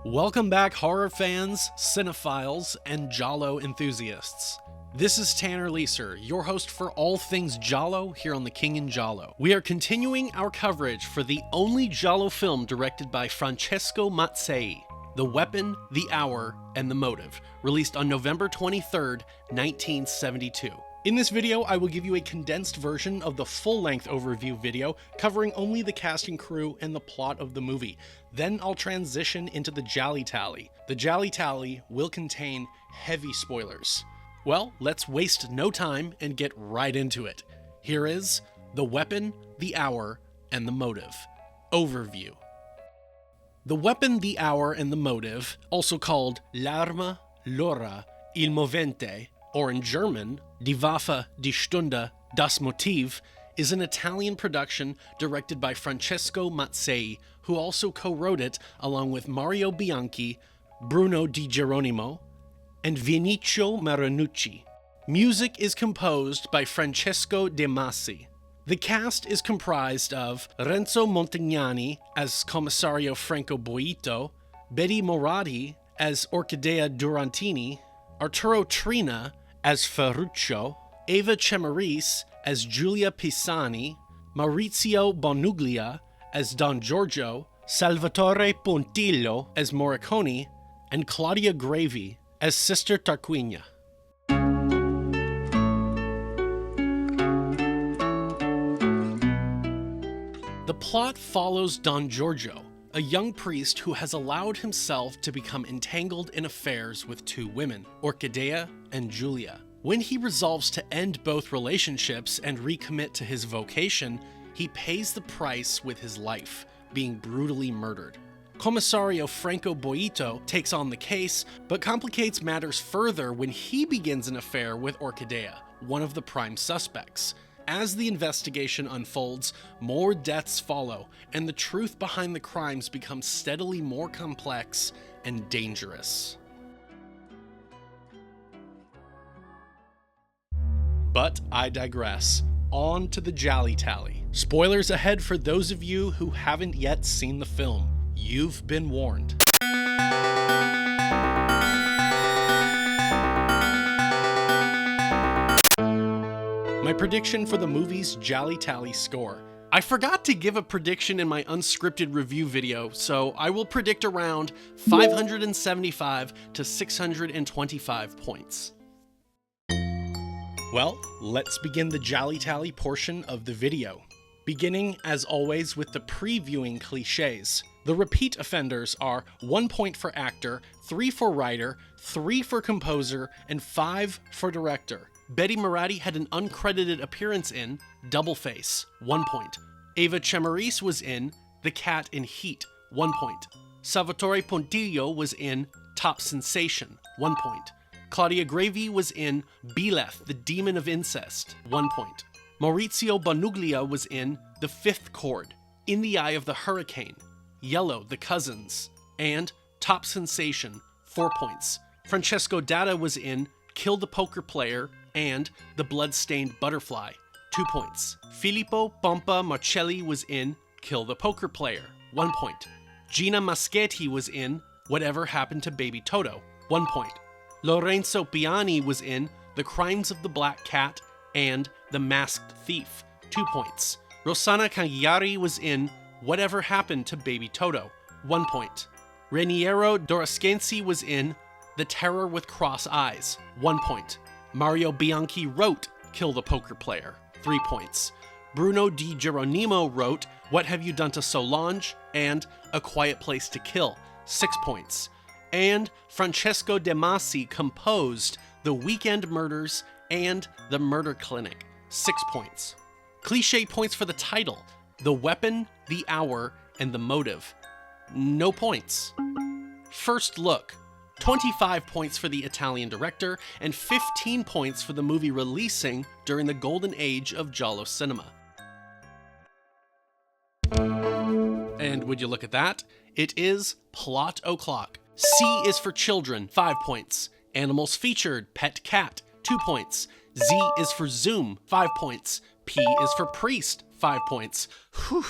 Welcome back, horror fans, cinephiles, and giallo enthusiasts. This is Tanner Leeser, your host for all things giallo here on The King in Giallo. We are continuing our coverage for the only giallo film directed by Francesco Mazzei, The Weapon, the Hour, and the Motive, released on November 23rd, 1972. In this video, I will give you a condensed version of the full-length overview video covering only the cast and crew and the plot of the movie. Then I'll transition into the GialliTally. The GialliTally will contain heavy spoilers. Well, let's waste no time and get right into it. Here is The Weapon, the Hour, and the Motive. Overview. The Weapon, the Hour, and the Motive, also called L'arma, l'ora, il movente, or in German, Die Waffe, die Stunde, das Motiv, is an Italian production directed by Francesco Mazzei, who also co-wrote it along with Mario Bianchi, Bruno Di Geronimo, and Vinicio Marinucci. Music is composed by Francesco De Masi. The cast is comprised of Renzo Montagnani as Commissario Franco Boito, Betty Moratti as Orchidea Durantini, Arturo Trina as Ferruccio, Eva Cemaris as Giulia Pisani, Maurizio Bonuglia as Don Giorgio, Salvatore Pontillo as Morricone, and Claudia Gravi as Sister Tarquina. The plot follows Don Giorgio, a young priest who has allowed himself to become entangled in affairs with two women, Orchidea and Giulia. When he resolves to end both relationships and recommit to his vocation, he pays the price with his life, being brutally murdered. Commissario Franco Boito takes on the case, but complicates matters further when he begins an affair with Orchidea, one of the prime suspects. As the investigation unfolds, more deaths follow, and the truth behind the crimes becomes steadily more complex and dangerous. But I digress. On to the GialliTally. Spoilers ahead for those of you who haven't yet seen the film. You've been warned. My prediction for the movie's GialliTally score. I forgot to give a prediction in my unscripted review video, so I will predict around 575 to 625 points. Well, let's begin the GialliTally portion of the video. Beginning, as always, with the previewing cliches. The repeat offenders are 1 point for actor, 3 for writer, 3 for composer, and 5 for director. Betty Moratti had an uncredited appearance in Double Face, 1 point. Eva Cemaris was in The Cat in Heat, 1 point. Salvatore Pontillo was in Top Sensation, 1 point. Claudia Gravi was in Beleth, the Demon of Incest, 1 point. Maurizio Bonuglia was in The Fifth Chord, In the Eye of the Hurricane, Yellow, The Cousins, and Top Sensation, 4 points. Francesco Data was in Kill the Poker Player and The Bloodstained Butterfly, 2 points. Filippo Pompa Marcelli was in Kill the Poker Player, 1 point. Gina Maschetti was in Whatever Happened to Baby Toto, 1 point. Lorenzo Piani was in The Crimes of the Black Cat and The Masked Thief, 2 points. Rossana Cagliari was in Whatever Happened to Baby Toto, 1 point. Raniero Dorascensi was in The Terror with Cross Eyes, 1 point. Mario Bianchi wrote Kill the Poker Player, 3 points. Bruno Di Geronimo wrote What Have You Done to Solange and A Quiet Place to Kill, 6 points. And Francesco De Masi composed The Weekend Murders and The Murder Clinic, 6 points. Cliché points for the title, The Weapon, the Hour, and the Motive. No points. First look. 25 points for the Italian director, and 15 points for the movie releasing during the golden age of giallo cinema. And would you look at that? It is plot o'clock. C is for children, 5 points. Animals featured, pet cat, 2 points. Z is for Zoom, 5 points. P is for priest, 5 points. Whew.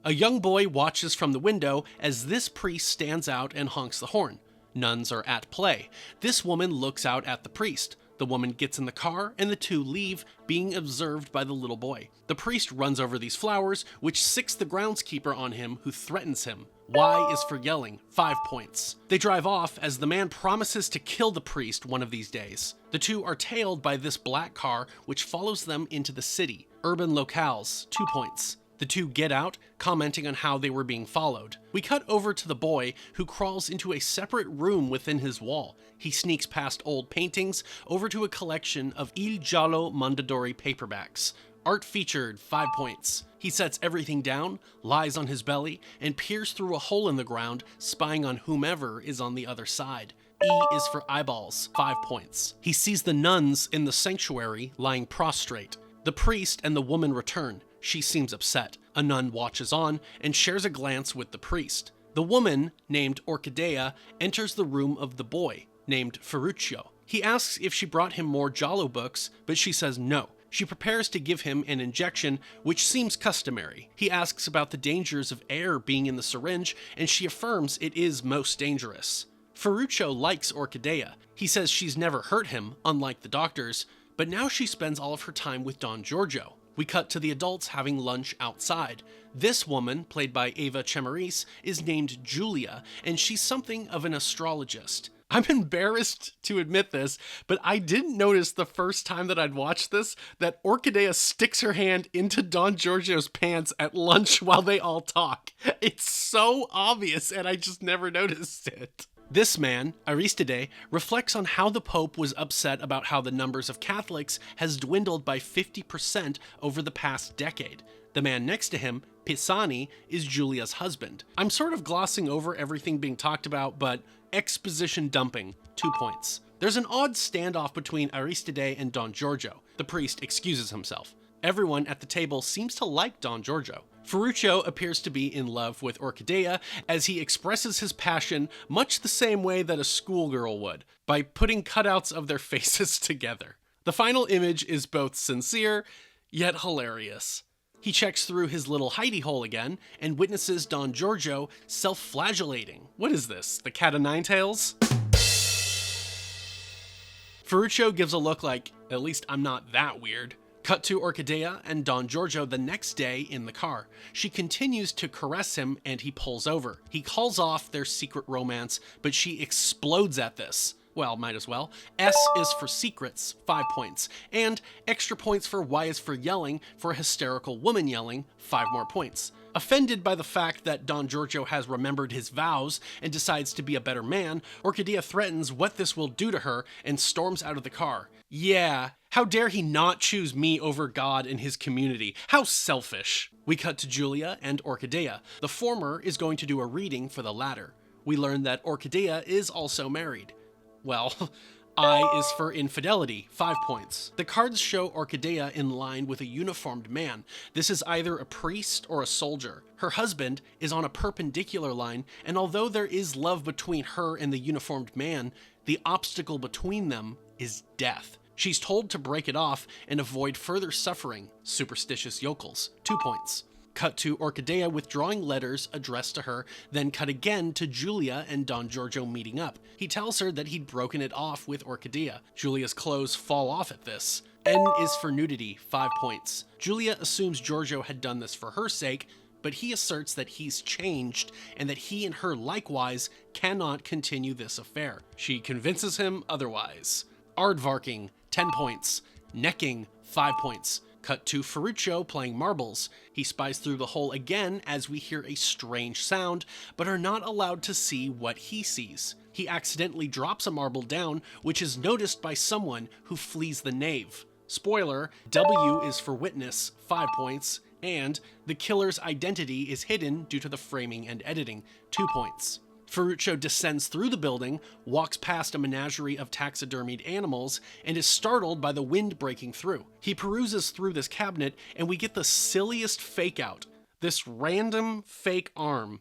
A young boy watches from the window as this priest stands out and honks the horn. Nuns are at play. This woman looks out at the priest. The woman gets in the car and the two leave, being observed by the little boy. The priest runs over these flowers, which sicks the groundskeeper on him, who threatens him. Y is for yelling, 5 points. They drive off as the man promises to kill the priest one of these days. The two are tailed by this black car, which follows them into the city. Urban locales, 2 points. The two get out, commenting on how they were being followed. We cut over to the boy, who crawls into a separate room within his wall. He sneaks past old paintings over to a collection of Il Giallo Mondadori paperbacks. Art featured, 5 points. He sets everything down, lies on his belly, and peers through a hole in the ground, spying on whomever is on the other side. E is for eyeballs, 5 points. He sees the nuns in the sanctuary lying prostrate. The priest and the woman return. She seems upset. A nun watches on and shares a glance with the priest. The woman, named Orchidea, enters the room of the boy, named Ferruccio. He asks if she brought him more giallo books, but she says no. She prepares to give him an injection, which seems customary. He asks about the dangers of air being in the syringe, and she affirms it is most dangerous. Ferruccio likes Orchidea. He says she's never hurt him, unlike the doctors, but now she spends all of her time with Don Giorgio. We cut to the adults having lunch outside. This woman, played by Ava Chemaris, is named Julia, and she's something of an astrologist. I'm embarrassed to admit this, but I didn't notice the first time that I'd watched this that Orchidea sticks her hand into Don Giorgio's pants at lunch while they all talk. It's so obvious, and I just never noticed it. This man, Aristide, reflects on how the Pope was upset about how the numbers of Catholics has dwindled by 50% over the past decade. The man next to him, Pisani, is Giulia's husband. I'm sort of glossing over everything being talked about, but exposition dumping, 2 points. There's an odd standoff between Aristide and Don Giorgio. The priest excuses himself. Everyone at the table seems to like Don Giorgio. Ferruccio appears to be in love with Orchidea as he expresses his passion much the same way that a schoolgirl would, by putting cutouts of their faces together. The final image is both sincere, yet hilarious. He checks through his little hidey hole again and witnesses Don Giorgio self-flagellating. What is this, the cat o' nine tails? Ferruccio gives a look like, at least I'm not that weird. Cut to Orchidea and Don Giorgio the next day in the car. She continues to caress him and he pulls over. He calls off their secret romance, but she explodes at this. Well, might as well. S is for secrets, 5 points. And extra points for Y is for yelling, for a hysterical woman yelling, 5 more points. Offended by the fact that Don Giorgio has remembered his vows and decides to be a better man, Orchidea threatens what this will do to her and storms out of the car. Yeah, how dare he not choose me over God and his community? How selfish. We cut to Julia and Orchidea. The former is going to do a reading for the latter. We learn that Orchidea is also married. Well, I is for infidelity, 5 points. The cards show Orchidea in line with a uniformed man. This is either a priest or a soldier. Her husband is on a perpendicular line, and although there is love between her and the uniformed man, the obstacle between them is death. She's told to break it off and avoid further suffering. Superstitious yokels, 2 points. Cut to Orchidea withdrawing letters addressed to her, then cut again to Julia and Don Giorgio meeting up. He tells her that he'd broken it off with Orchidea. Julia's clothes fall off at this. N is for nudity, 5 points. Julia assumes Giorgio had done this for her sake, but he asserts that he's changed and that he and her likewise cannot continue this affair. She convinces him otherwise. Aardvarking, 10 points. Necking, 5 points. Cut to Ferruccio playing marbles. He spies through the hole again as we hear a strange sound, but are not allowed to see what he sees. He accidentally drops a marble down, which is noticed by someone who flees the nave. Spoiler, W is for witness, 5 points, and the killer's identity is hidden due to the framing and editing, 2 points. Ferruccio descends through the building, walks past a menagerie of taxidermied animals, and is startled by the wind breaking through. He peruses through this cabinet, and we get the silliest fake out. This random fake arm.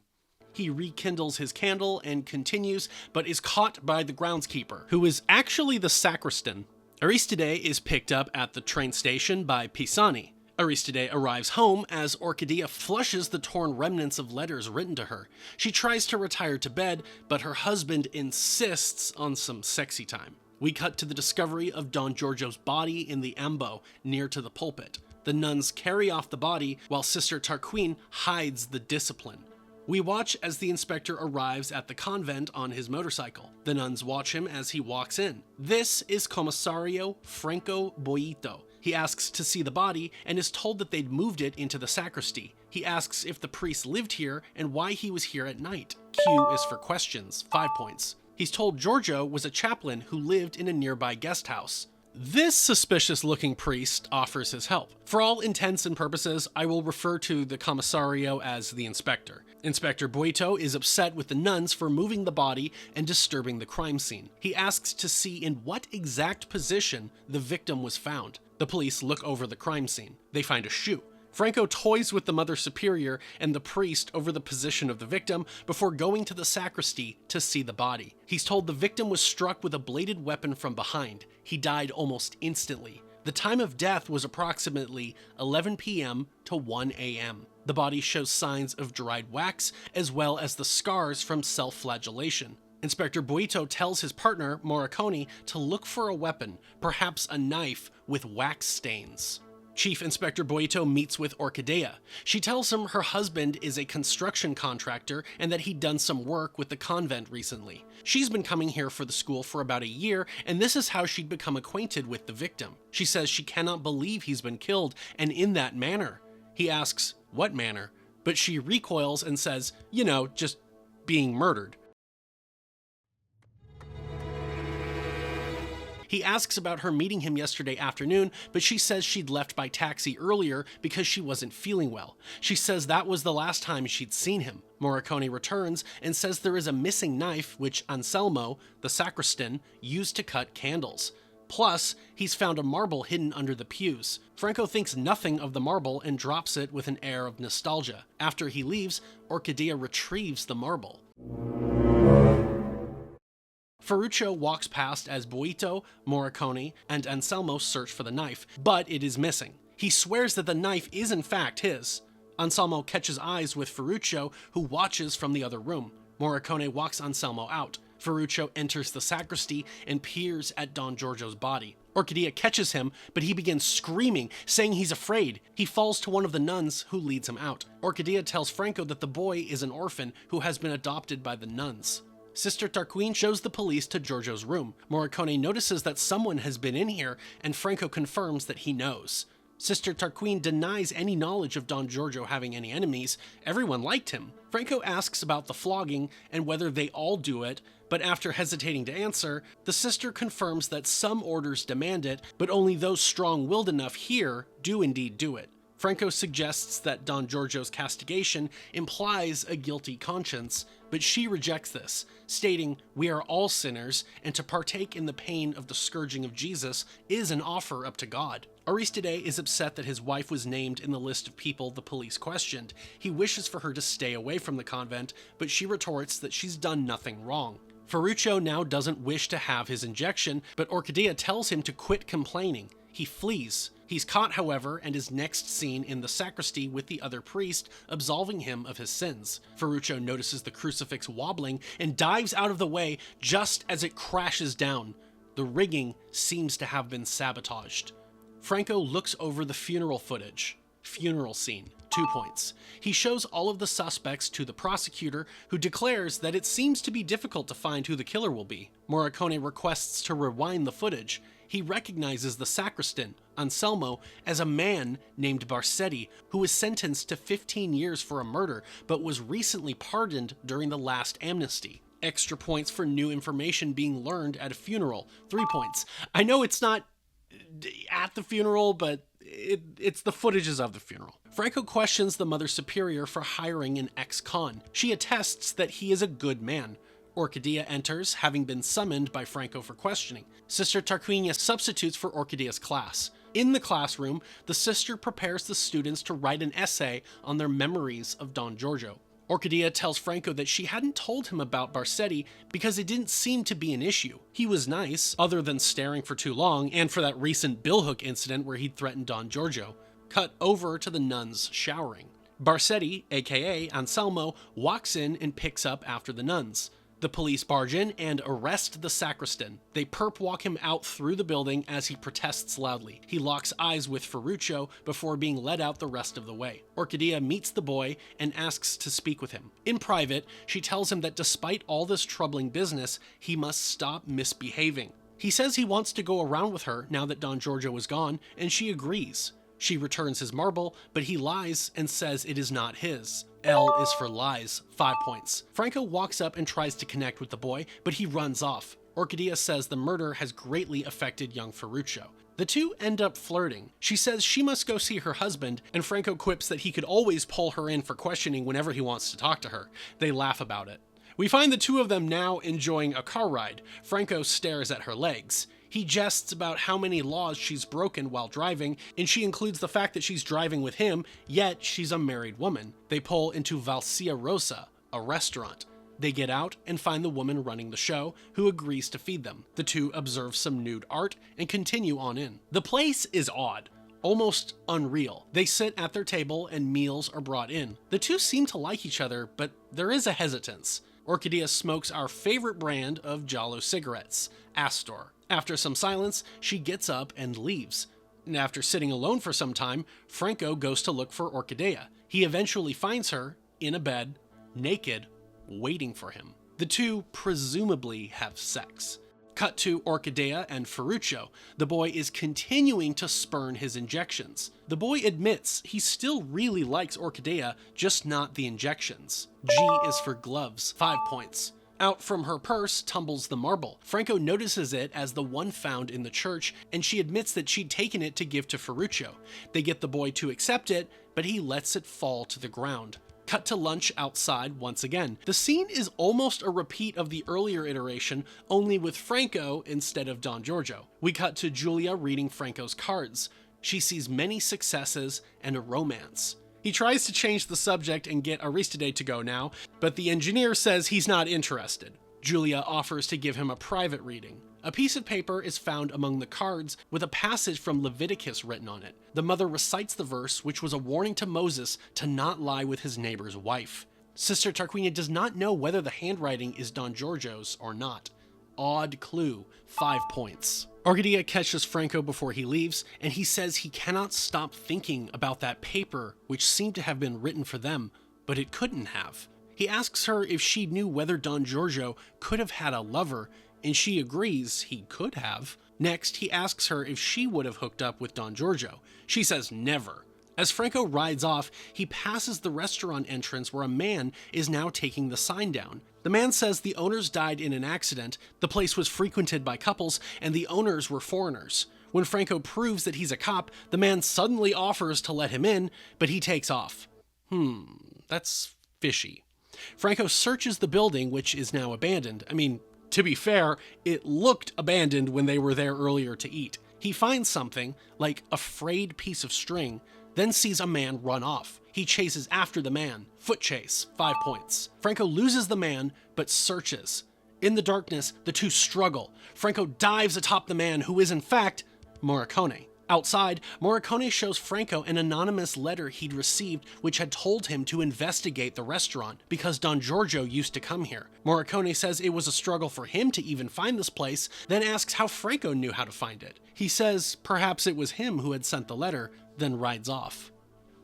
He rekindles his candle and continues, but is caught by the groundskeeper, who is actually the sacristan. Aristide is picked up at the train station by Pisani. Aristide arrives home as Orchidea flushes the torn remnants of letters written to her. She tries to retire to bed, but her husband insists on some sexy time. We cut to the discovery of Don Giorgio's body in the ambo, near to the pulpit. The nuns carry off the body, while Sister Tarquin hides the discipline. We watch as the inspector arrives at the convent on his motorcycle. The nuns watch him as he walks in. This is Commissario Franco Boito. He asks to see the body and is told that they'd moved it into the sacristy. He asks if the priest lived here and why he was here at night. Q is for questions, 5 points. He's told Giorgio was a chaplain who lived in a nearby guest house. This suspicious-looking priest offers his help. For all intents and purposes, I will refer to the commissario as the inspector. Inspector Boito is upset with the nuns for moving the body and disturbing the crime scene. He asks to see in what exact position the victim was found. The police look over the crime scene. They find a shoe. Franco toys with the Mother Superior and the priest over the position of the victim before going to the sacristy to see the body. He's told the victim was struck with a bladed weapon from behind. He died almost instantly. The time of death was approximately 11 p.m. to 1 a.m. The body shows signs of dried wax as well as the scars from self-flagellation. Inspector Boito tells his partner, Morricone, to look for a weapon, perhaps a knife with wax stains. Chief Inspector Boito meets with Orchidea. She tells him her husband is a construction contractor and that he'd done some work with the convent recently. She's been coming here for the school for about a year, and this is how she'd become acquainted with the victim. She says she cannot believe he's been killed, and in that manner. He asks, what manner? But she recoils and says, you know, just being murdered. He asks about her meeting him yesterday afternoon, but she says she'd left by taxi earlier because she wasn't feeling well. She says that was the last time she'd seen him. Morricone returns and says there is a missing knife which Anselmo, the sacristan, used to cut candles. Plus, he's found a marble hidden under the pews. Franco thinks nothing of the marble and drops it with an air of nostalgia. After he leaves, Orchidea retrieves the marble. Ferruccio walks past as Boito, Morricone, and Anselmo search for the knife, but it is missing. He swears that the knife is in fact his. Anselmo catches eyes with Ferruccio, who watches from the other room. Morricone walks Anselmo out. Ferruccio enters the sacristy and peers at Don Giorgio's body. Orchidea catches him, but he begins screaming, saying he's afraid. He falls to one of the nuns, who leads him out. Orchidea tells Franco that the boy is an orphan who has been adopted by the nuns. Sister Tarquin shows the police to Giorgio's room. Morricone notices that someone has been in here, and Franco confirms that he knows. Sister Tarquin denies any knowledge of Don Giorgio having any enemies. Everyone liked him. Franco asks about the flogging and whether they all do it, but after hesitating to answer, the sister confirms that some orders demand it, but only those strong-willed enough here do indeed do it. Franco suggests that Don Giorgio's castigation implies a guilty conscience, but she rejects this, stating, "We are all sinners, and to partake in the pain of the scourging of Jesus is an offer up to God." Aristide is upset that his wife was named in the list of people the police questioned. He wishes for her to stay away from the convent, but she retorts that she's done nothing wrong. Ferruccio now doesn't wish to have his injection, but Orchidea tells him to quit complaining. He flees. He's caught, however, and is next seen in the sacristy with the other priest, absolving him of his sins. Ferruccio notices the crucifix wobbling and dives out of the way just as it crashes down. The rigging seems to have been sabotaged. Franco looks over the funeral footage. Funeral scene, 2 points. He shows all of the suspects to the prosecutor, who declares that it seems to be difficult to find who the killer will be. Morricone requests to rewind the footage. He recognizes the sacristan, Anselmo, as a man named Barsetti, who was sentenced to 15 years for a murder, but was recently pardoned during the last amnesty. Extra points for new information being learned at a funeral, 3 points. I know it's not at the funeral, but it's the footages of the funeral. Franco questions the Mother Superior for hiring an ex-con. She attests that he is a good man. Orchidea enters, having been summoned by Franco for questioning. Sister Tarquina substitutes for Orchidea's class. In the classroom, the sister prepares the students to write an essay on their memories of Don Giorgio. Orchidea tells Franco that she hadn't told him about Barsetti because it didn't seem to be an issue. He was nice, other than staring for too long, and for that recent billhook incident where he'd threatened Don Giorgio. Cut over to the nuns showering. Barsetti, aka Anselmo, walks in and picks up after the nuns. The police barge in and arrest the sacristan. They perp walk him out through the building as he protests loudly. He locks eyes with Ferruccio before being led out the rest of the way. Orchidea meets the boy and asks to speak with him. In private, she tells him that despite all this troubling business, he must stop misbehaving. He says he wants to go around with her now that Don Giorgio is gone, and she agrees. She returns his marble, but he lies and says it is not his. L is for lies, 5 points. Franco walks up and tries to connect with the boy, but he runs off. Orchidea says the murder has greatly affected young Ferruccio. The two end up flirting. She says she must go see her husband, and Franco quips that he could always pull her in for questioning whenever he wants to talk to her. They laugh about it. We find the two of them now enjoying a car ride. Franco stares at her legs. He jests about how many laws she's broken while driving, and she includes the fact that she's driving with him, yet she's a married woman. They pull into Valsia Rosa, a restaurant. They get out and find the woman running the show, who agrees to feed them. The two observe some nude art and continue on in. The place is odd, almost unreal. They sit at their table and meals are brought in. The two seem to like each other, but there is a hesitance. Orchidea smokes our favorite brand of giallo cigarettes, Astor. After some silence, she gets up and leaves. And after sitting alone for some time, Franco goes to look for Orchidea. He eventually finds her in a bed, naked, waiting for him. The two presumably have sex. Cut to Orchidea and Ferruccio. The boy is continuing to spurn his injections. The boy admits he still really likes Orchidea, just not the injections. G is for gloves, 5 points. Out from her purse tumbles the marble. Franco notices it as the one found in the church, and she admits that she'd taken it to give to Ferruccio. They get the boy to accept it, but he lets it fall to the ground. Cut to lunch outside once again. The scene is almost a repeat of the earlier iteration, only with Franco instead of Don Giorgio. We cut to Giulia reading Franco's cards. She sees many successes and a romance. He tries to change the subject and get Aristide to go now, but the engineer says he's not interested. Giulia offers to give him a private reading. A piece of paper is found among the cards with a passage from Leviticus written on it. The mother recites the verse, which was a warning to Moses to not lie with his neighbor's wife. Sister Tarquinia does not know whether the handwriting is Don Giorgio's or not. Odd clue, 5 points. Orchidea catches Franco before he leaves, and he says he cannot stop thinking about that paper which seemed to have been written for them, but it couldn't have. He asks her if she knew whether Don Giorgio could have had a lover, and she agrees he could have. Next, he asks her if she would have hooked up with Don Giorgio. She says never. As Franco rides off, he passes the restaurant entrance where a man is now taking the sign down. The man says the owners died in an accident, the place was frequented by couples, and the owners were foreigners. When Franco proves that he's a cop, the man suddenly offers to let him in, but he takes off. That's fishy. Franco searches the building, which is now abandoned. I mean, to be fair, it looked abandoned when they were there earlier to eat. He finds something, like a frayed piece of string, then sees a man run off. He chases after the man. Foot chase, 5 points. Franco loses the man, but searches. In the darkness, the two struggle. Franco dives atop the man, who is in fact Morricone. Outside, Morricone shows Franco an anonymous letter he'd received which had told him to investigate the restaurant because Don Giorgio used to come here. Morricone says it was a struggle for him to even find this place, then asks how Franco knew how to find it. He says perhaps it was him who had sent the letter, then rides off.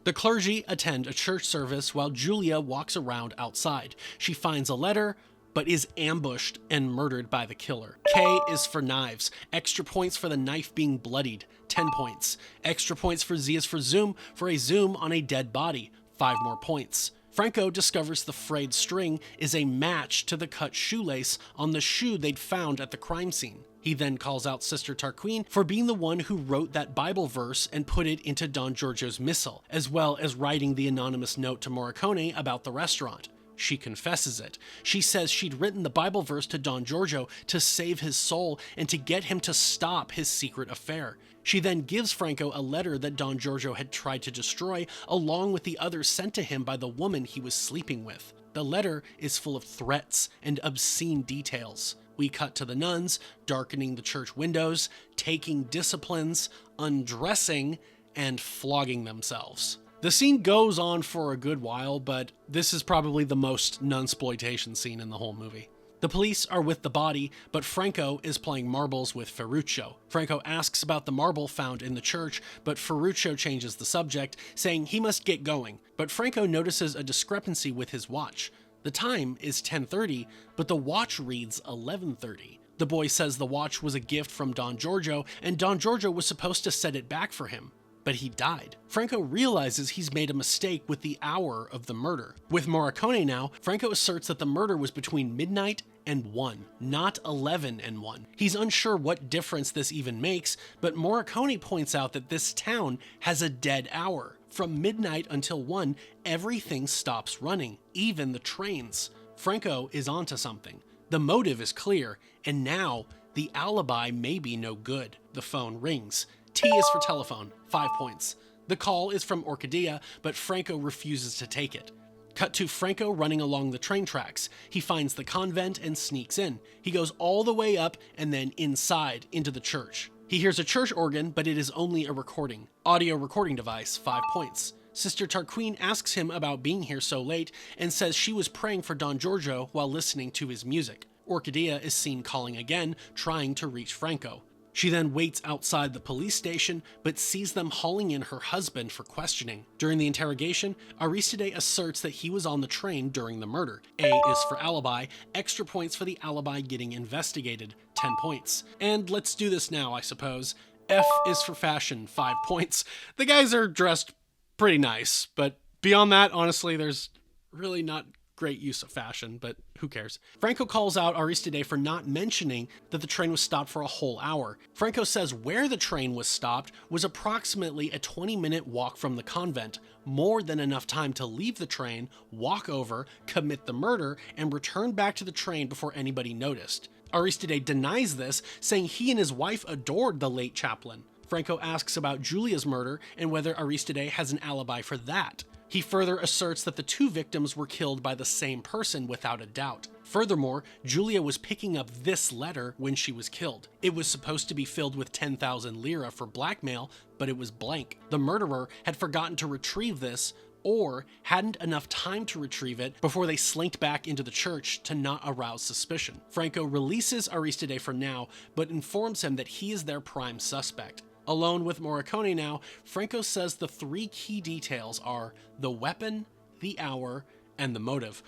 The clergy attend a church service while Giulia walks around outside. She finds a letter, but is ambushed and murdered by the killer. K is for knives. Extra points for the knife being bloodied, 10 points. Extra points for Z is for zoom, for a zoom on a dead body, 5 more points. Franco discovers the frayed string is a match to the cut shoelace on the shoe they'd found at the crime scene. He then calls out Sister Tarquin for being the one who wrote that Bible verse and put it into Don Giorgio's missal, as well as writing the anonymous note to Morricone about the restaurant. She confesses it. She says she'd written the Bible verse to Don Giorgio to save his soul and to get him to stop his secret affair. She then gives Franco a letter that Don Giorgio had tried to destroy, along with the others sent to him by the woman he was sleeping with. The letter is full of threats and obscene details. We cut to the nuns, darkening the church windows, taking disciplines, undressing, and flogging themselves. The scene goes on for a good while, but this is probably the most nunsploitation scene in the whole movie. The police are with the body, but Franco is playing marbles with Ferruccio. Franco asks about the marble found in the church, but Ferruccio changes the subject, saying he must get going. But Franco notices a discrepancy with his watch. The time is 10:30, but the watch reads 11:30. The boy says the watch was a gift from Don Giorgio, and Don Giorgio was supposed to set it back for him. But he died. Franco realizes he's made a mistake with the hour of the murder. With Morricone now, Franco asserts that the murder was between midnight and 1, not 11 and 1. He's unsure what difference this even makes, but Morricone points out that this town has a dead hour. From midnight until 1, everything stops running, even the trains. Franco is onto something. The motive is clear, and now the alibi may be no good. The phone rings. T is for telephone, 5 points. The call is from Orchidea, but Franco refuses to take it. Cut to Franco running along the train tracks. He finds the convent and sneaks in. He goes all the way up and then inside into the church. He hears a church organ, but it is only a recording. Audio recording device, 5 points. Sister Tarquin asks him about being here so late and says she was praying for Don Giorgio while listening to his music. Orchidea is seen calling again, trying to reach Franco. She then waits outside the police station, but sees them hauling in her husband for questioning. During the interrogation, Aristide asserts that he was on the train during the murder. A is for alibi, extra points for the alibi getting investigated, 10 points. And let's do this now, I suppose. F is for fashion, 5 points. The guys are dressed pretty nice, but beyond that, honestly, there's really not great use of fashion, but who cares? Franco calls out Aristide for not mentioning that the train was stopped for a whole hour. Franco says where the train was stopped was approximately a 20-minute walk from the convent, more than enough time to leave the train, walk over, commit the murder, and return back to the train before anybody noticed. Aristide denies this, saying he and his wife adored the late chaplain. Franco asks about Giulia's murder and whether Aristide has an alibi for that. He further asserts that the two victims were killed by the same person without a doubt. Furthermore, Giulia was picking up this letter when she was killed. It was supposed to be filled with 10,000 lira for blackmail, but it was blank. The murderer had forgotten to retrieve this, or hadn't enough time to retrieve it before they slinked back into the church to not arouse suspicion. Franco releases Aristide for now, but informs him that he is their prime suspect. Alone with Morricone now, Franco says the 3 key details are the weapon, the hour, and the motive.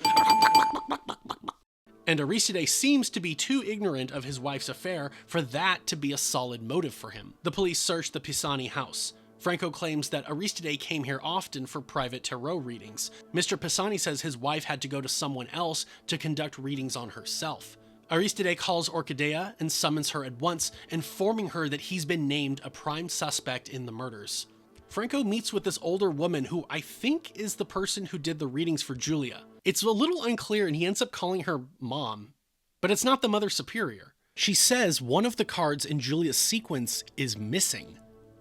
And Aristide seems to be too ignorant of his wife's affair for that to be a solid motive for him. The police search the Pisani house. Franco claims that Aristide came here often for private tarot readings. Mr. Pisani says his wife had to go to someone else to conduct readings on herself. Aristide calls Orchidea and summons her at once, informing her that he's been named a prime suspect in the murders. Franco meets with this older woman who I think is the person who did the readings for Giulia. It's a little unclear and he ends up calling her mom, but it's not the Mother Superior. She says one of the cards in Giulia's sequence is missing.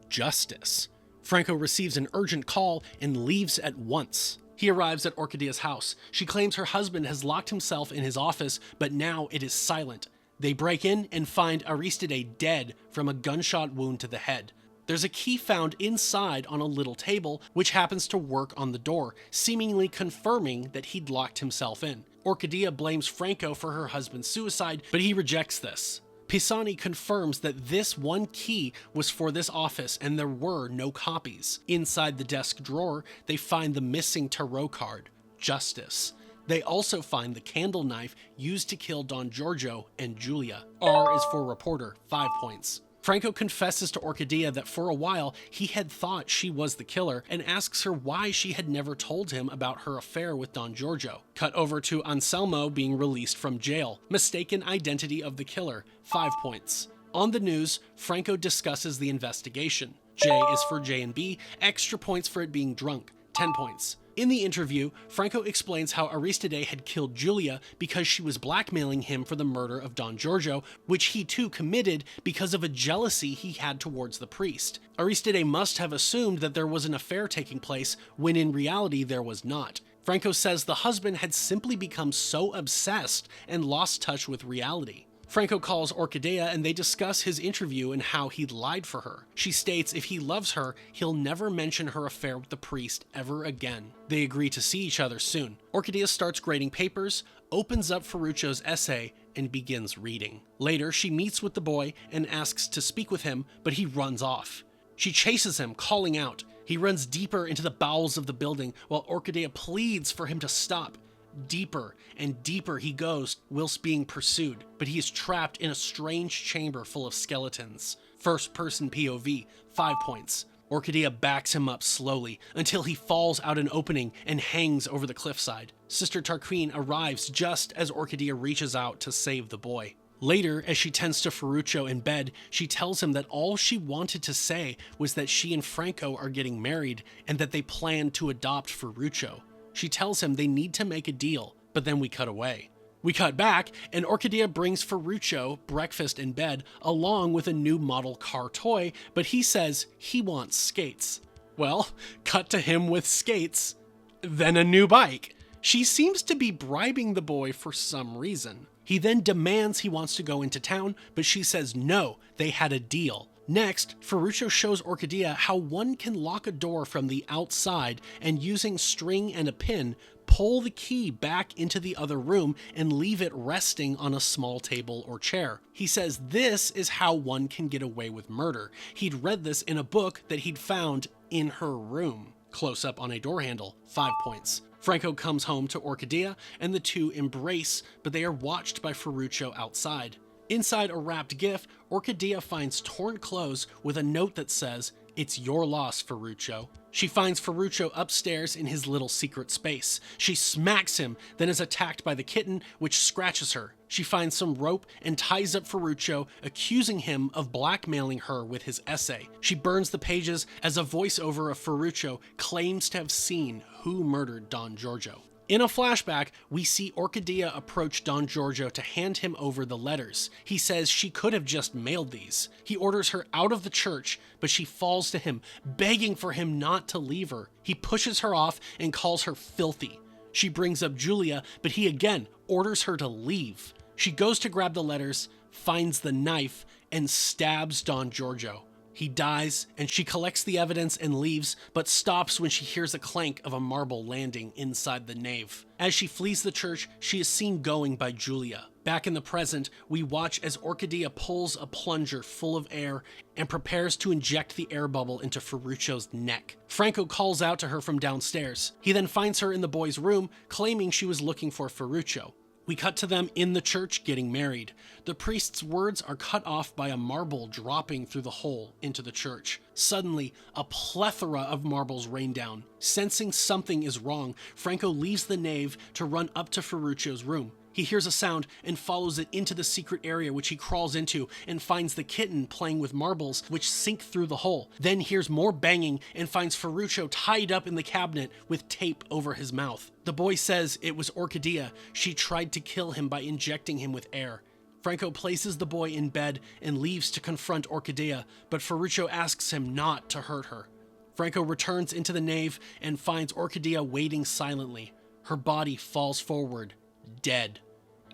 Justice. Franco receives an urgent call and leaves at once. He arrives at Orchidea's house. She claims her husband has locked himself in his office, but now it is silent. They break in and find Aristide dead from a gunshot wound to the head. There's a key found inside on a little table, which happens to work on the door, seemingly confirming that he'd locked himself in. Orchidea blames Franco for her husband's suicide, but he rejects this. Pisani confirms that this one key was for this office and there were no copies. Inside the desk drawer, they find the missing tarot card, Justice. They also find the candle knife used to kill Don Giorgio and Giulia. R is for reporter, 5 points. Franco confesses to Orchidea that for a while he had thought she was the killer and asks her why she had never told him about her affair with Don Giorgio. Cut over to Anselmo being released from jail. Mistaken identity of the killer, 5 points. On the news, Franco discusses the investigation. J is for J and B, extra points for it being drunk, 10 points. In the interview, Franco explains how Aristide had killed Giulia because she was blackmailing him for the murder of Don Giorgio, which he too committed because of a jealousy he had towards the priest. Aristide must have assumed that there was an affair taking place when in reality there was not. Franco says the husband had simply become so obsessed and lost touch with reality. Franco calls Orchidea and they discuss his interview and how he lied for her. She states if he loves her, he'll never mention her affair with the priest ever again. They agree to see each other soon. Orchidea starts grading papers, opens up Ferruccio's essay, and begins reading. Later, she meets with the boy and asks to speak with him, but he runs off. She chases him, calling out. He runs deeper into the bowels of the building while Orchidea pleads for him to stop. Deeper and deeper he goes whilst being pursued, but he is trapped in a strange chamber full of skeletons. First person POV, 5 points. Orchidea backs him up slowly until he falls out an opening and hangs over the cliffside. Sister Tarquin arrives just as Orchidea reaches out to save the boy. Later, as she tends to Ferruccio in bed, she tells him that all she wanted to say was that she and Franco are getting married and that they plan to adopt Ferruccio. She tells him they need to make a deal, but then we cut away. We cut back, and Orchidea brings Ferruccio breakfast in bed along with a new model car toy, but he says he wants skates. Well, cut to him with skates, then a new bike. She seems to be bribing the boy for some reason. He then demands he wants to go into town, but she says no, they had a deal. Next, Ferruccio shows Orchidea how one can lock a door from the outside and using string and a pin, pull the key back into the other room and leave it resting on a small table or chair. He says this is how one can get away with murder. He'd read this in a book that he'd found in her room. Close up on a door handle, 5 points. Franco comes home to Orchidea and the two embrace, but they are watched by Ferruccio outside. Inside a wrapped gift, Orchidea finds torn clothes with a note that says, "It's your loss, Ferruccio." She finds Ferruccio upstairs in his little secret space. She smacks him, then is attacked by the kitten, which scratches her. She finds some rope and ties up Ferruccio, accusing him of blackmailing her with his essay. She burns the pages as a voiceover of Ferruccio claims to have seen who murdered Don Giorgio. In a flashback, we see Orchidea approach Don Giorgio to hand him over the letters. He says she could have just mailed these. He orders her out of the church, but she falls to him, begging for him not to leave her. He pushes her off and calls her filthy. She brings up Julia, but he again orders her to leave. She goes to grab the letters, finds the knife, and stabs Don Giorgio. He dies, and she collects the evidence and leaves, but stops when she hears a clank of a marble landing inside the nave. As she flees the church, she is seen going by Julia. Back in the present, we watch as Orchidea pulls a plunger full of air and prepares to inject the air bubble into Ferruccio's neck. Franco calls out to her from downstairs. He then finds her in the boy's room, claiming she was looking for Ferruccio. We cut to them in the church getting married. The priest's words are cut off by a marble dropping through the hole into the church. Suddenly, a plethora of marbles rain down. Sensing something is wrong, Franco leaves the nave to run up to Ferruccio's room. He hears a sound and follows it into the secret area, which he crawls into and finds the kitten playing with marbles, which sink through the hole. Then hears more banging and finds Ferruccio tied up in the cabinet with tape over his mouth. The boy says it was Orchidea. She tried to kill him by injecting him with air. Franco places the boy in bed and leaves to confront Orchidea, but Ferruccio asks him not to hurt her. Franco returns into the nave and finds Orchidea waiting silently. Her body falls forward, dead.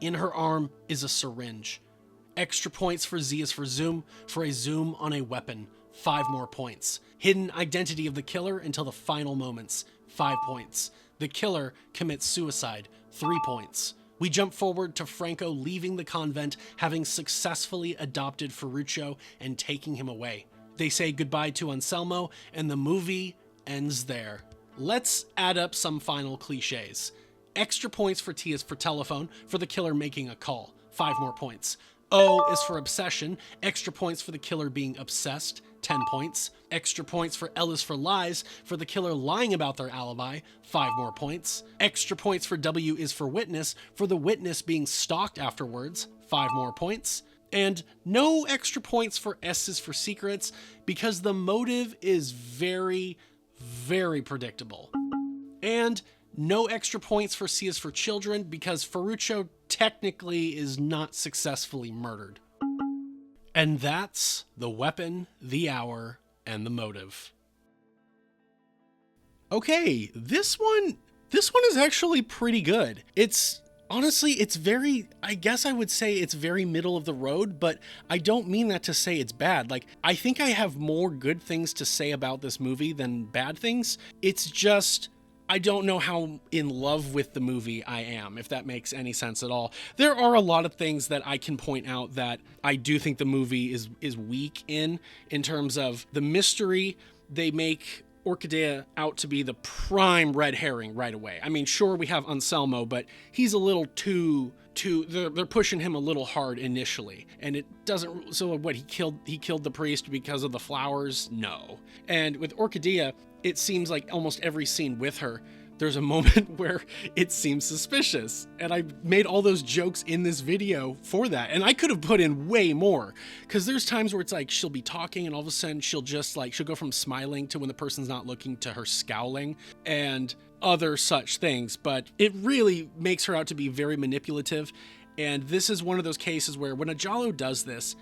In her arm is a syringe. Extra points for Z is for a zoom on a weapon. 5 more points. Hidden identity of the killer until the final moments. 5 points. The killer commits suicide. 3 points. We jump forward to Franco leaving the convent, having successfully adopted Ferruccio and taking him away. They say goodbye to Anselmo, and the movie ends there. Let's add up some final cliches. Extra points for T is for telephone, for the killer making a call. 5 more points. O is for obsession. Extra points for the killer being obsessed. 10 points. Extra points for L is for lies, for the killer lying about their alibi. 5 more points. Extra points for W is for witness, for the witness being stalked afterwards. 5 more points. And no extra points for S is for secrets, because the motive is very, very predictable. And no extra points for C is for children, because Ferruccio technically is not successfully murdered. And that's the weapon, the hour, and the motive. Okay, this one is actually pretty good. It's Honestly, I guess I would say it's very middle of the road, but I don't mean that to say it's bad. Like, I think I have more good things to say about this movie than bad things. It's just, I don't know how in love with the movie I am, if that makes any sense at all. There are a lot of things that I can point out that I do think the movie is weak in terms of the mystery. They make Orchidea out to be the prime red herring right away. I mean, sure, we have Anselmo, but he's a little too they're pushing him a little hard initially, and it doesn't. So what, he killed the priest because of the flowers? No. And with Orchidea, it seems like almost every scene with her, there's a moment where it seems suspicious. And I made all those jokes in this video for that. And I could have put in way more, because there's times where it's like she'll be talking and all of a sudden she'll go from smiling to, when the person's not looking, to her scowling and other such things. But it really makes her out to be very manipulative. And this is one of those cases where when a giallo does this,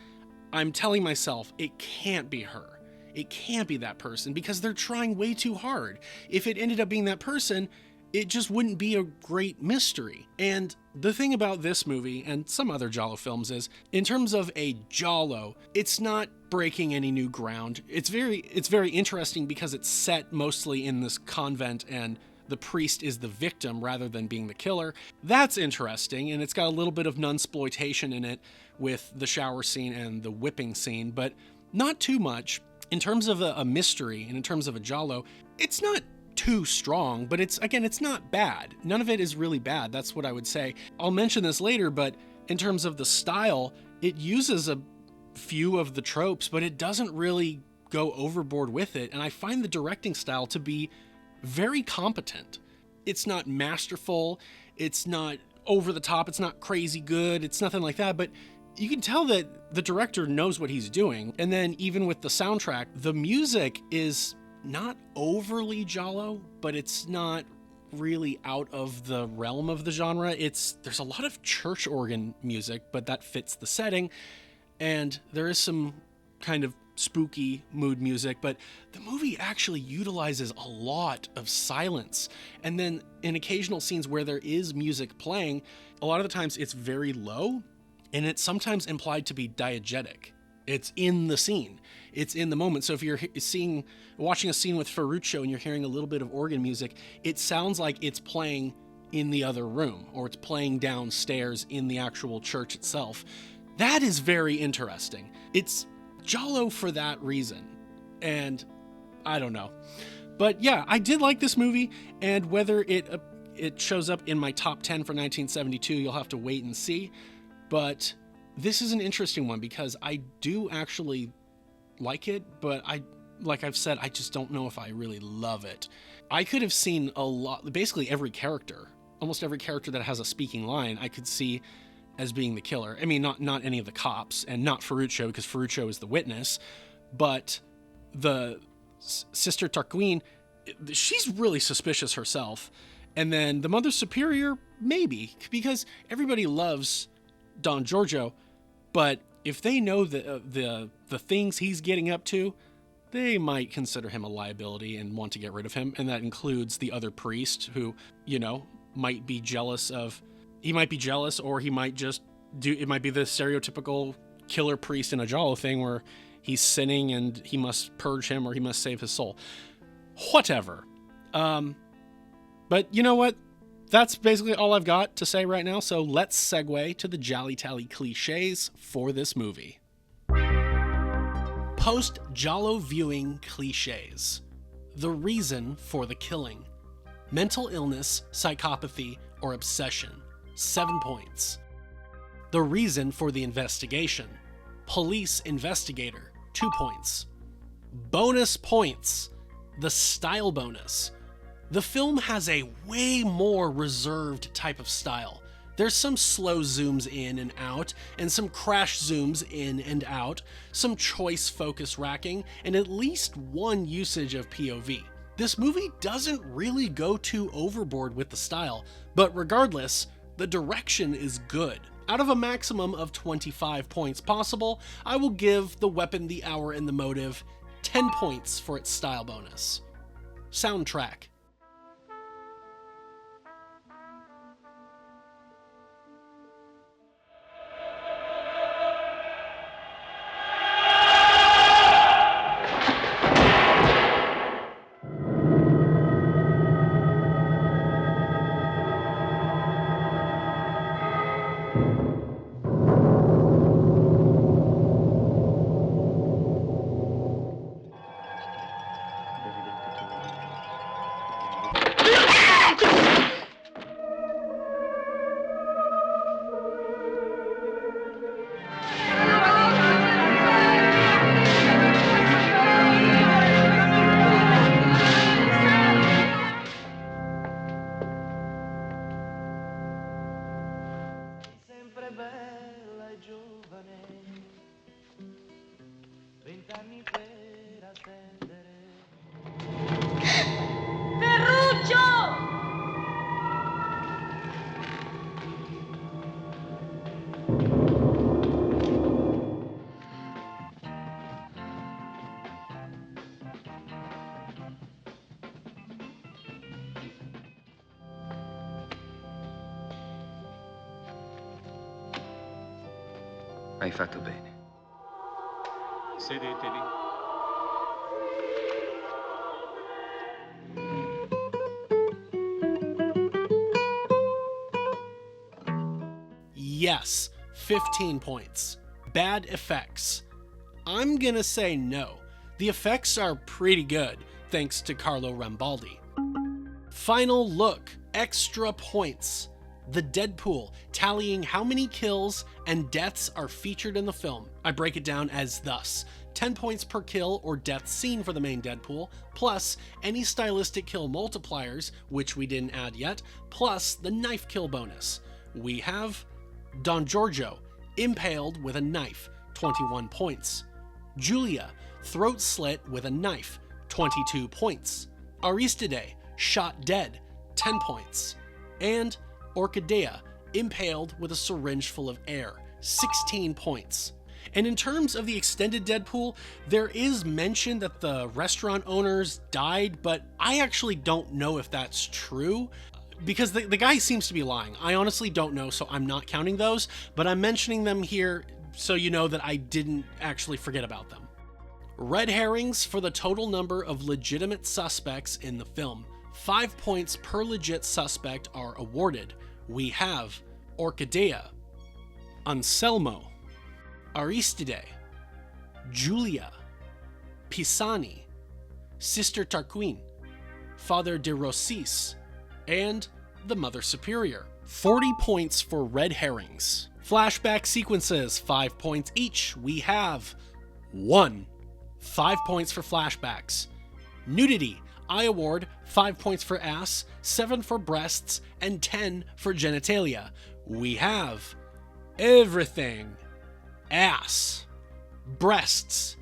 I'm telling myself it can't be her. It can't be that person, because they're trying way too hard. If it ended up being that person, it just wouldn't be a great mystery. And the thing about this movie and some other giallo films is, in terms of a giallo, it's not breaking any new ground. It's very interesting because it's set mostly in this convent and the priest is the victim rather than being the killer. That's interesting, and it's got a little bit of nunsploitation in it with the shower scene and the whipping scene, but not too much. In terms of a mystery and in terms of a giallo, it's not too strong, but it's not bad. None of it is really bad. That's what I would say. I'll mention this later, but in terms of the style, it uses a few of the tropes, but it doesn't really go overboard with it. And I find the directing style to be very competent. It's not masterful. It's not over the top. It's not crazy good. It's nothing like that, but you can tell that the director knows what he's doing. And then even with the soundtrack, the music is not overly giallo, but it's not really out of the realm of the genre. There's a lot of church organ music, but that fits the setting. And there is some kind of spooky mood music, but the movie actually utilizes a lot of silence. And then in occasional scenes where there is music playing, a lot of the times it's very low, and it's sometimes implied to be diegetic. It's in the scene. It's in the moment. So if you're watching a scene with Ferruccio and you're hearing a little bit of organ music, it sounds like it's playing in the other room, or it's playing downstairs in the actual church itself. That is very interesting. It's giallo for that reason. And I don't know. But yeah, I did like this movie, and whether it shows up in my top 10 for 1972, you'll have to wait and see. But this is an interesting one because I do actually like it, but like I've said, I just don't know if I really love it. I could have seen basically every character, almost every character that has a speaking line, I could see as being the killer. I mean, not any of the cops, and not Ferruccio, because Ferruccio is the witness, but the Sister Tarquin, she's really suspicious herself. And then the Mother Superior, maybe, because everybody loves Don Giorgio, but if they know the things he's getting up to, they might consider him a liability and want to get rid of him. And that includes the other priest who, might be jealous, or he might just it might be the stereotypical killer priest in a giallo thing where he's sinning and he must purge him or he must save his soul. Whatever. But you know what? That's basically all I've got to say right now, so let's segue to the GialliTally cliches for this movie. Post-giallo viewing cliches. The reason for the killing. Mental illness, psychopathy, or obsession. 7 points. The reason for the investigation. Police investigator. 2 points. Bonus points. The style bonus. The film has a way more reserved type of style. There's some slow zooms in and out, and some crash zooms in and out, some choice focus racking, and at least one usage of POV. This movie doesn't really go too overboard with the style, but regardless, the direction is good. Out of a maximum of 25 points possible, I will give The Weapon, the Hour, and the Motive 10 points for its style bonus. Soundtrack. Hai fatto bene. Sedetevi. Yes, 15 points. Bad effects. I'm gonna say no. The effects are pretty good, thanks to Carlo Rambaldi. Final look, extra points. The Deadpool, tallying how many kills and deaths are featured in the film. I break it down as thus: 10 points per kill or death scene for the main Deadpool, plus any stylistic kill multipliers, which we didn't add yet, plus the knife kill bonus. We have Don Giorgio, impaled with a knife, 21 points. Julia, throat slit with a knife, 22 points. Aristide, shot dead, 10 points. And Orchidea, impaled with a syringe full of air, 16 points. And in terms of the extended Deadpool, there is mention that the restaurant owners died, but I actually don't know if that's true, because the guy seems to be lying. I honestly don't know, so I'm not counting those, but I'm mentioning them here so you know that I didn't actually forget about them. Red herrings for the total number of legitimate suspects in the film. 5 points per legit suspect are awarded. We have Orchidea, Anselmo, Aristide, Julia, Pisani, Sister Tarquin, Father de Rossis, and the Mother Superior. 40 points for red herrings. Flashback sequences, 5 points each. We have 1. 5 points for flashbacks. Nudity, I award 5 points for ass, 7 for breasts, and 10 for genitalia. We have everything. Ass, breasts,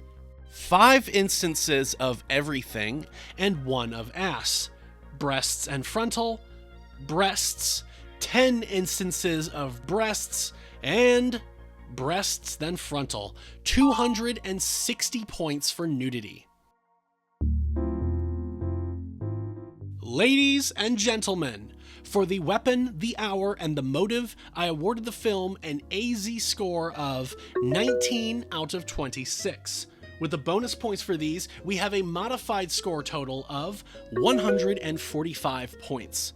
5 instances of everything, and 1 of ass. Breasts and frontal, breasts, 10 instances of breasts, and breasts then frontal. 260 points for nudity. Ladies and gentlemen, for the weapon, the hour, and the motive, I awarded the film an AZ score of 19 out of 26. With the bonus points for these, we have a modified score total of 145 points.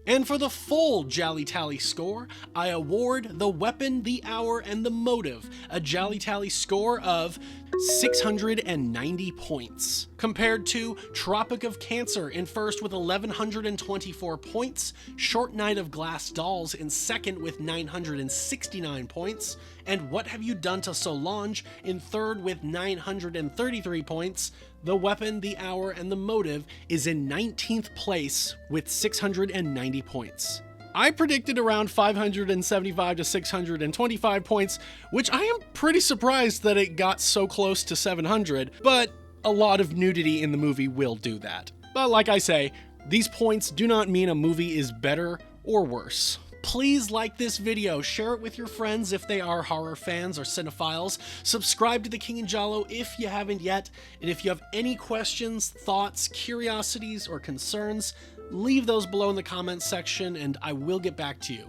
And for the full GialliTally score, I award the weapon, the hour, and the motive a GialliTally score of 690 points, compared to Tropic of Cancer in first with 1,124 points, Short Night of Glass Dolls in second with 969 points, and What Have You Done to Solange in third with 933 points. The weapon, the hour, and the motive is in 19th place with 690 points. I predicted around 575 to 625 points, which I am pretty surprised that it got so close to 700, but a lot of nudity in the movie will do that. But like I say, these points do not mean a movie is better or worse. Please like this video, share it with your friends if they are horror fans or cinephiles, subscribe to The King in Giallo if you haven't yet, and if you have any questions, thoughts, curiosities, or concerns, leave those below in the comments section and I will get back to you.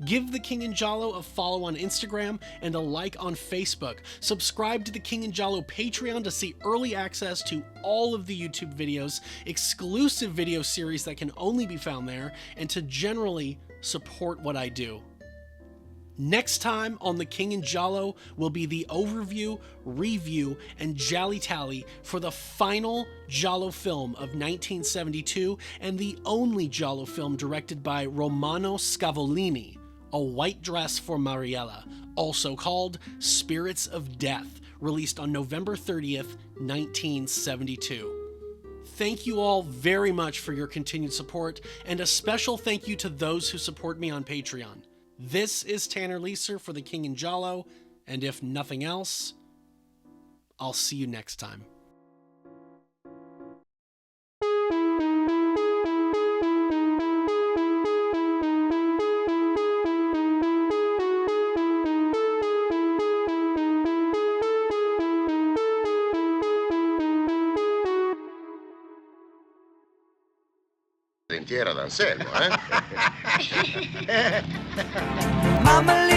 Give The King in Giallo a follow on Instagram and a like on Facebook. Subscribe to The King in Giallo Patreon to see early access to all of the YouTube videos, exclusive video series that can only be found there, and to generally support what I do. Next time on The King in Giallo will be the overview, review, and GialliTally for the final Giallo film of 1972 and the only Giallo film directed by Romano Scavolini, A White Dress for Mariella, also called Spirits of Death, released on November 30th, 1972. Thank you all very much for your continued support, and a special thank you to those who support me on Patreon. This is Tanner Leeser for The King in Giallo, and if nothing else, I'll see you next time. Sentiero ad Anselmo, eh? Mamma